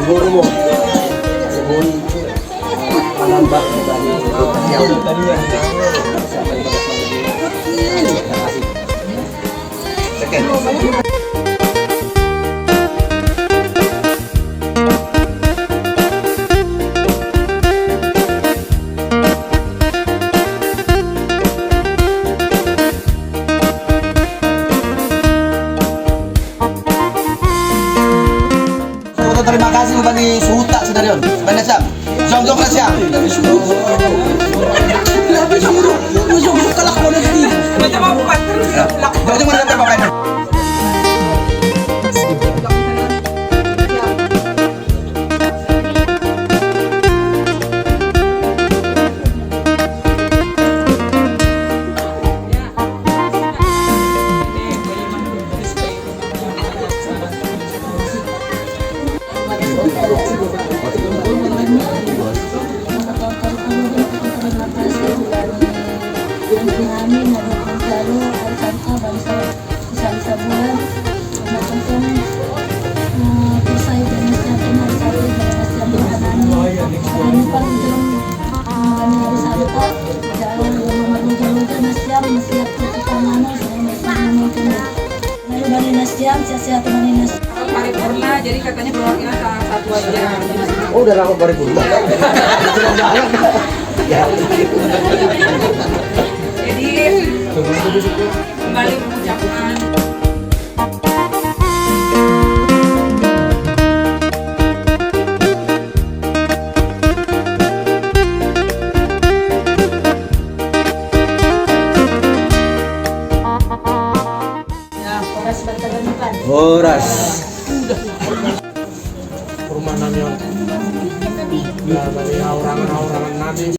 Guru mo. Sebon penambah dari yang tadinya. Second. Terima kasih kepada Suhuta Sedarion. Banyak siap. Jong-jong lah siap. Jong-jong kalah kau nanti. Macam apa terus? Jong-jong mana dapat apa? Sehat maninas. Paripurna, jadi katanya perwakilan satu aja. Oh, udah rapat paripurna. Jadi kembali mengucapkan Horas. Perumahan yang dari orang-orang nanti